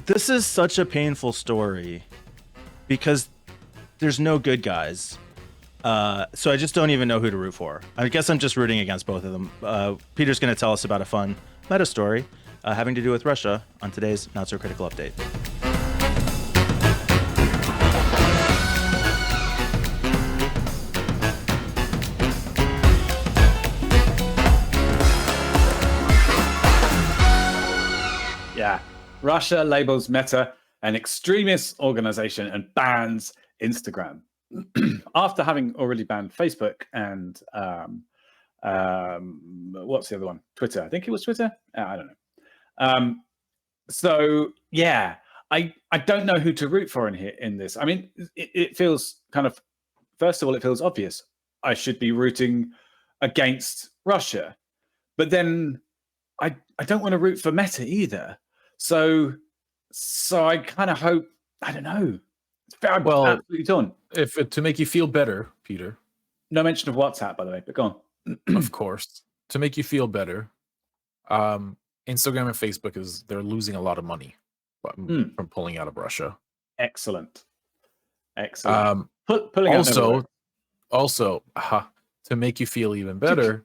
This is such a painful story because there's no good guys. So I just don't even know who to root for. I guess I'm just rooting against both of them. Peter's going to tell us about a fun meta story having to do with Russia on today's Not So Critical Update. Yeah. Russia labels Meta an extremist organization and bans Instagram. After having already banned Facebook and what's the other one? Twitter. I think it was Twitter. I don't know. So yeah, I don't know who to root for in this. I mean, it feels kind of, first of all, it feels obvious. I should be rooting against Russia, but then I don't want to root for Meta either. So I kind of hope, I don't know. I'm absolutely torn. To make you feel better, Peter. No mention of WhatsApp, by the way, but go on. Of course. To make you feel better, Instagram and Facebook they're losing a lot of money from pulling out of Russia. Excellent. Also, to make you feel even better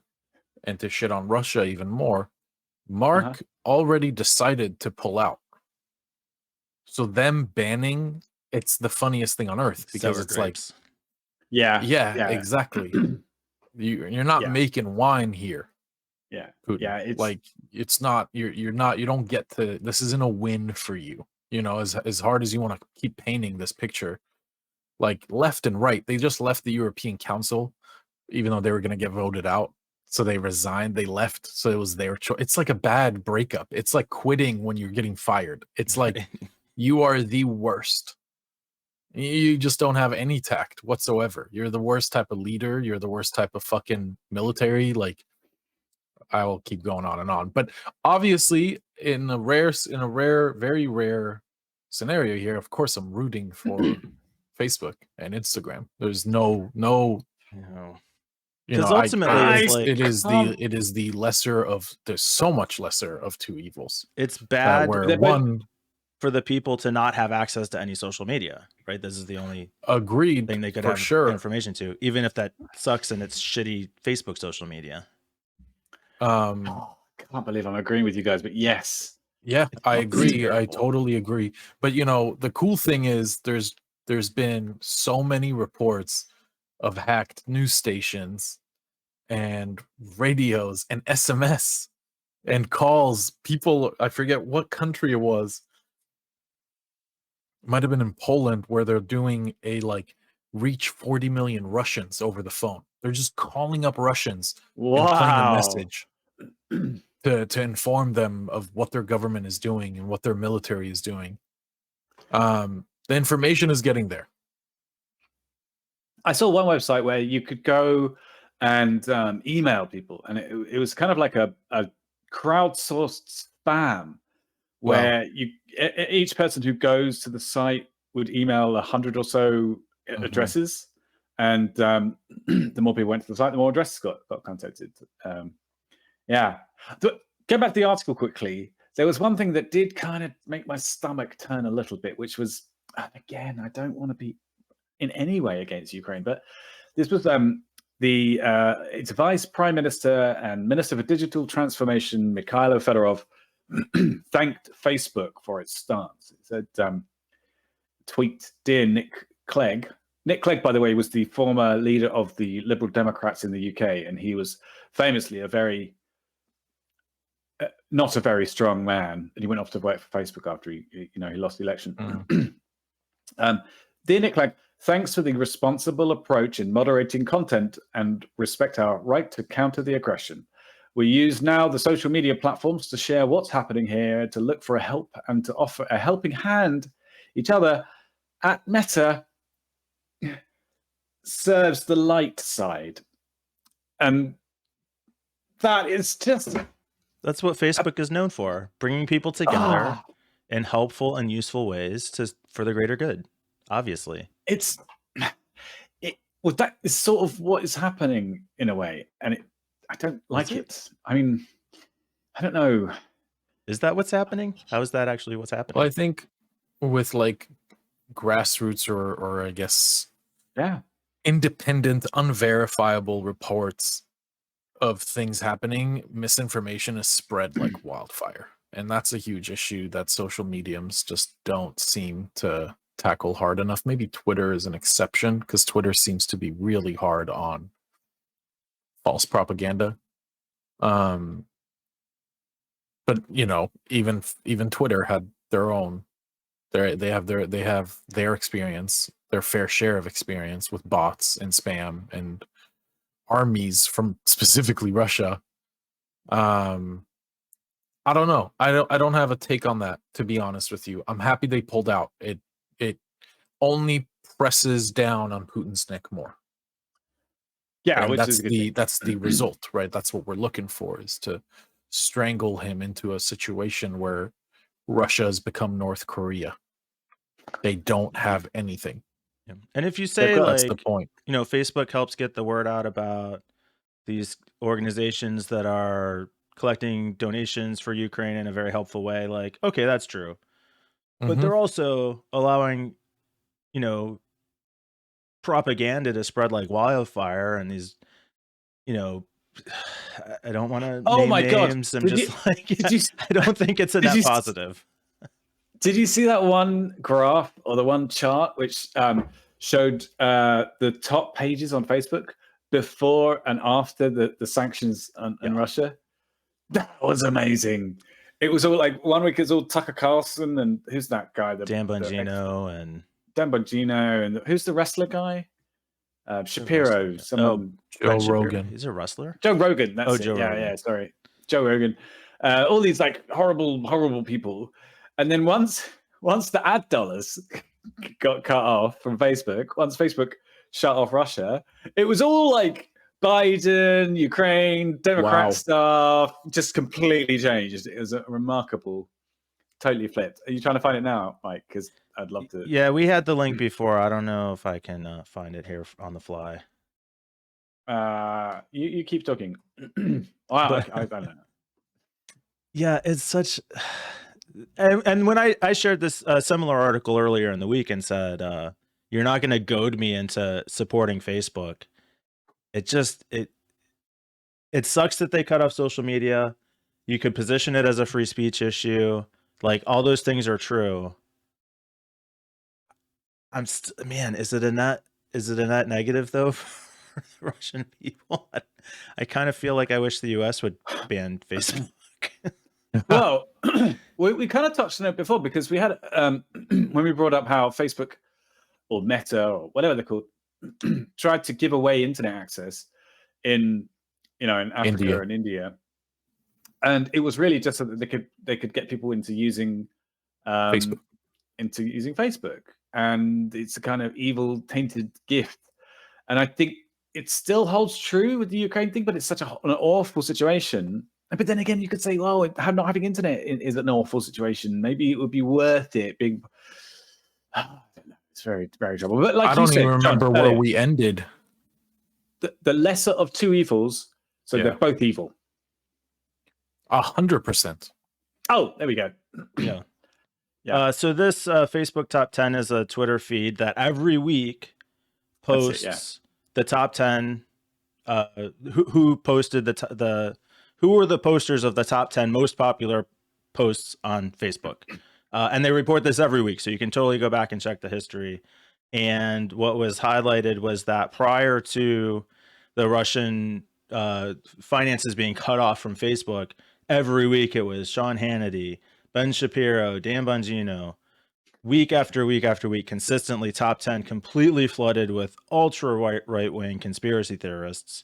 and to shit on Russia even more, Mark already decided to pull out. So them banning, it's the funniest thing on earth because Sour it's grapes. like, yeah, exactly. You're not making wine here. Yeah, Putin. yeah. It's like it's not. You don't get to. This isn't a win for you. You know, as hard as you want to keep painting this picture, like left and right, they just left the European Council, even though they were going to get voted out. So they resigned. They left. So it was their choice. It's like a bad breakup. It's like quitting when you're getting fired. It's like you are the worst. You just don't have any tact whatsoever. You're the worst type of leader. You're the worst type of fucking military. Like, I will keep going on and on. But obviously, in a very rare scenario here, of course, I'm rooting for Facebook and Instagram. There's no. Because ultimately, it is the lesser of. There's so much lesser of two evils. It's bad where one for the people to not have access to any social media, right? This is the only thing they could have information to, even if that sucks and it's shitty Facebook social media. I can't believe I'm agreeing with you guys, but yes. Yeah, I agree. I totally agree. But the cool thing is there's been so many reports of hacked news stations and radios and SMS and calls. People, I forget what country it was. It might have been in Poland where they're doing reach 40 million Russians over the phone. They're just calling up Russians and playing a message to inform them of what their government is doing and what their military is doing. The information is getting there. I saw one website where you could go and email people, and it was kind of like a crowdsourced spam where each person who goes to the site would email 100 or so addresses, and the more people went to the site, the more addresses got contacted. Get back to the article quickly. There was one thing that did kind of make my stomach turn a little bit, which was, again, I don't want to be in any way against Ukraine, but this was its Vice Prime Minister and Minister for Digital Transformation, Mikhailo Fedorov, thanked Facebook for its stance. It said, tweet, dear Nick Clegg. Nick Clegg, by the way, was the former leader of the Liberal Democrats in the UK, and he was famously not a very strong man, and he went off to work for Facebook after he lost the election. Dear Nick Clegg, thanks for the responsible approach in moderating content and respect our right to counter the aggression. We use now the social media platforms to share what's happening here, to look for help, and to offer a helping hand each other. At Meta serves the light side. And that is just... That's what Facebook is known for, bringing people together in helpful and useful ways for the greater good, obviously. That is sort of what is happening in a way, and I don't like it. I mean, I don't know. Is that what's happening? How is that actually what's happening? Well, I think with like grassroots or I guess independent, unverifiable reports of things happening, misinformation is spread like wildfire. And that's a huge issue that social mediums just don't seem to tackle hard enough. Maybe Twitter is an exception because Twitter seems to be really hard on false propaganda. But you know, even Twitter had their own. They have their experience, their fair share of experience with bots and spam and armies from specifically Russia. I don't know. I don't have a take on that, to be honest with you. I'm happy they pulled out. It only presses down on Putin's neck more. Yeah, and which that's is a good thing. that's the result, right? That's what we're looking for, is to strangle him into a situation where Russia has become North Korea. They don't have anything. Yeah. And if you say That's the like, point. you know, Facebook helps get the word out about these organizations that are collecting donations for Ukraine in a very helpful way, like, okay, that's true. But Mhm. they're also allowing, you know, propaganda to spread like wildfire, and these, you know, I don't want to Oh name my God. names. I'm Did just you- like, did you- I don't think it's a did net you- positive. Did you see that one graph or the one chart which showed the top pages on Facebook before and after the sanctions in Russia? That was amazing. It was all like 1 week it's all Tucker Carlson and who's that guy? Dan Bongino and Dan Bongino and who's the wrestler guy? Shapiro. wrestler. Someone. Joe Ben Shapiro. Rogan. He's a wrestler. Joe Rogan. That's it. Joe Yeah, Rogan. yeah. Sorry, Joe Rogan. All these like horrible people, and then once the ad dollars got cut off from Facebook, once Facebook shut off Russia, it was all like Biden, Ukraine, Democrat Wow. stuff, just completely changed. It was a remarkable, totally flipped. Are you trying to find it now, Mike? Because I'd love to. Yeah, we had the link before. I don't know if I can find it here on the fly. You keep talking. I don't know. Yeah, it's such. And when I shared this similar article earlier in the week and said, you're not going to goad me into supporting Facebook. It sucks that they cut off social media. You could position it as a free speech issue. Like, all those things are true. Man, is it a net negative though for the Russian people? I kind of feel like I wish the US would ban Facebook. Well, we kind of touched on it before because we had when we brought up how Facebook or Meta or whatever they're called tried to give away internet access in Africa and India, and it was really just so that they could get people into using Facebook. And it's a kind of evil tainted gift. And I think it still holds true with the Ukraine thing, but it's such an awful situation. But then again, you could say, well, not having internet is an awful situation. Maybe it would be worth it being. I don't know. It's very, very trouble. But like I don't even remember John, where we ended. The lesser of two evils. So they're both evil. 100%. Oh, there we go. Yeah. Yeah. So this Facebook top 10 is a Twitter feed that every week posts the top 10. Who posted who were the posters of the top 10 most popular posts on Facebook? And they report this every week, so you can totally go back and check the history. And what was highlighted was that prior to the Russian finances being cut off from Facebook, every week it was Sean Hannity, Ben Shapiro, Dan Bongino, week after week after week, consistently top 10, completely flooded with ultra right-wing conspiracy theorists.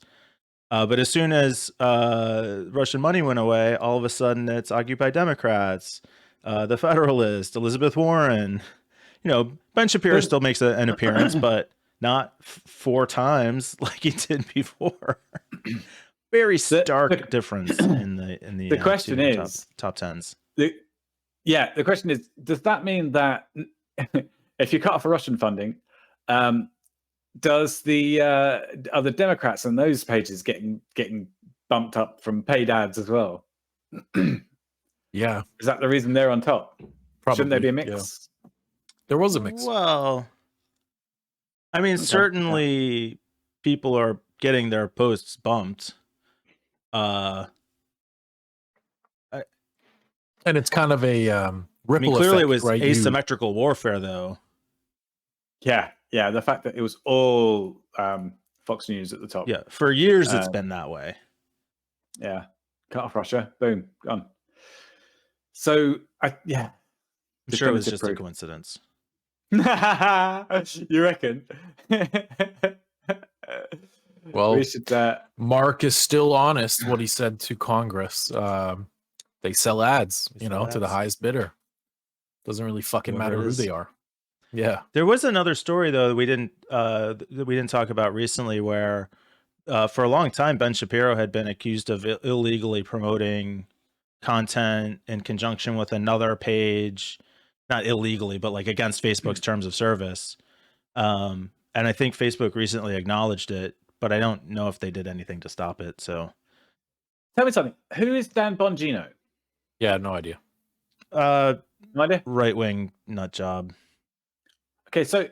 But as soon as Russian money went away, all of a sudden it's Occupy Democrats, the Federalist, Elizabeth Warren. You know, Ben Shapiro still makes an appearance, but not 4 times like he did before. Very stark difference in the the question is top 10s. The question is, does that mean that if you cut off Russian funding, does the are the Democrats on those pages getting bumped up from paid ads as well? Yeah, Is that the reason they're on top? probably. Shouldn't there be a yeah. mix? There was a mix. Well, I mean, Okay, certainly people are getting their posts bumped. And it's kind of a ripple I mean, clearly effect, it was right? asymmetrical warfare, though. Yeah. The fact that it was all Fox News at the top. Yeah, for years it's been that way. Yeah. Cut off Russia. Boom. Gone. So, I'm sure it was definitive just a proof. coincidence. You reckon? Well, we should. Mark is still honest what he said to Congress. They sell ads, They you sell know, to the ads. highest bidder. Doesn't really fucking Whoever matter it who is. they are. Yeah. There was another story though that we didn't talk about recently, where for a long time Ben Shapiro had been accused of illegally promoting content in conjunction with another page, not illegally, but like against Facebook's terms of service. And I think Facebook recently acknowledged it, but I don't know if they did anything to stop it. So Tell me something. Who is Dan Bongino? Yeah, no idea. No idea. right-wing nut job. Okay, so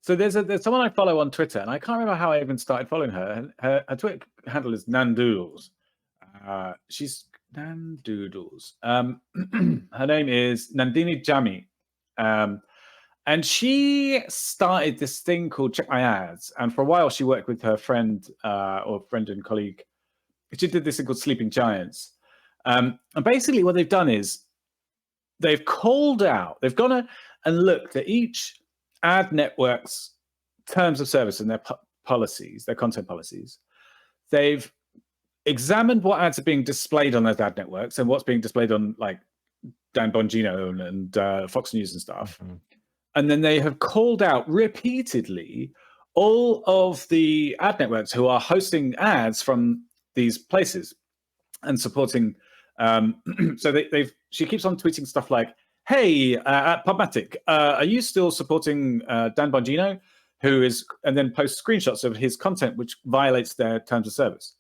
there's someone I follow on Twitter, and I can't remember how I even started following her. Her Twitter handle is Nandoodles. She's Nandoodles. Her name is Nandini Jami. And she started this thing called Check My Ads. And for a while, she worked with her friend and colleague. She did this thing called Sleeping Giants. And basically what they've done is they've called out, they've gone and looked at each ad network's terms of service and their policies, their content policies. They've examined what ads are being displayed on those ad networks and what's being displayed on like Dan Bongino and Fox News and stuff. Mhm. And then they have called out repeatedly all of the ad networks who are hosting ads from these places and supporting. So she keeps on tweeting stuff like, "Hey, at Pubmatic, are you still supporting Dan Bongino, who is?" And then posts screenshots of his content which violates their terms of service.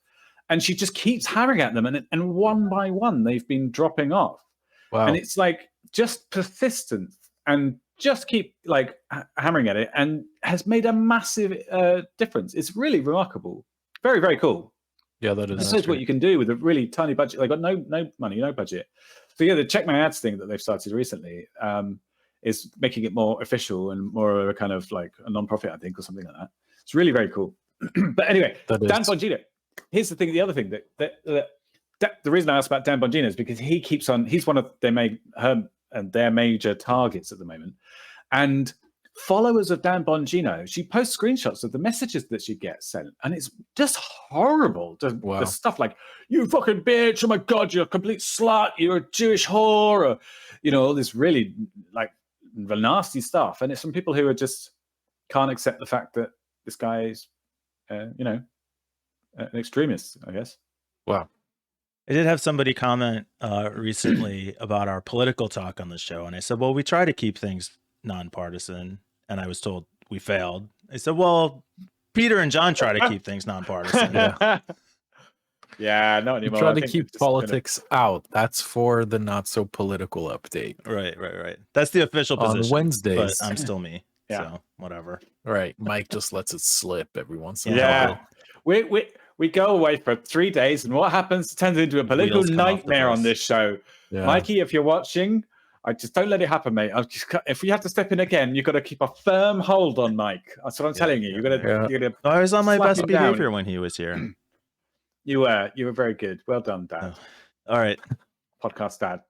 And she just keeps hammering at them, and one by one they've been dropping off. Wow. And it's like just persistent and just keep like hammering at it, and has made a massive difference. It's really remarkable. Very, very cool. Yeah, that is. This is what you can do with a really tiny budget. They've got no money, no budget. So yeah, the Check My Ads thing that they've started recently is making it more official and more of a kind of like a non-profit, I think, or something like that. It's really very cool. But anyway, Dan Bongino. Here's the thing. The other thing that the reason I asked about Dan Bongino is because he keeps on. He's one of their major targets at the moment, and followers of Dan Bongino, she posts screenshots of the messages that she gets sent, and it's just horrible. The stuff like, "You fucking bitch, oh my god, you're a complete slut, you're a Jewish whore," or, you know, all this really like nasty stuff. And it's from people who are just can't accept the fact that this guy is, you know, an extremist, I guess. Wow. I did have somebody comment recently about our political talk on the show, and I said, well, we try to keep things nonpartisan, and I was told we failed. I said, well, Peter and John try to keep things nonpartisan. Yeah, not anymore. Try to keep politics out. That's for the not so political update. Right. That's the official position. On Wednesdays. But I'm still me. Yeah. So whatever. Right. Mike just lets it slip every once in a while. Yeah. We go away for 3 days, and what happens? It turns into a political nightmare on this show. Yeah. Mikey, if you're watching, I just don't let it happen, mate. If we have to step in again, you've got to keep a firm hold on Mike. That's what I'm telling you. You're gonna. I was on my best behavior when he was here. You were very good. Well done, Dad. Oh. All right. Podcast Dad.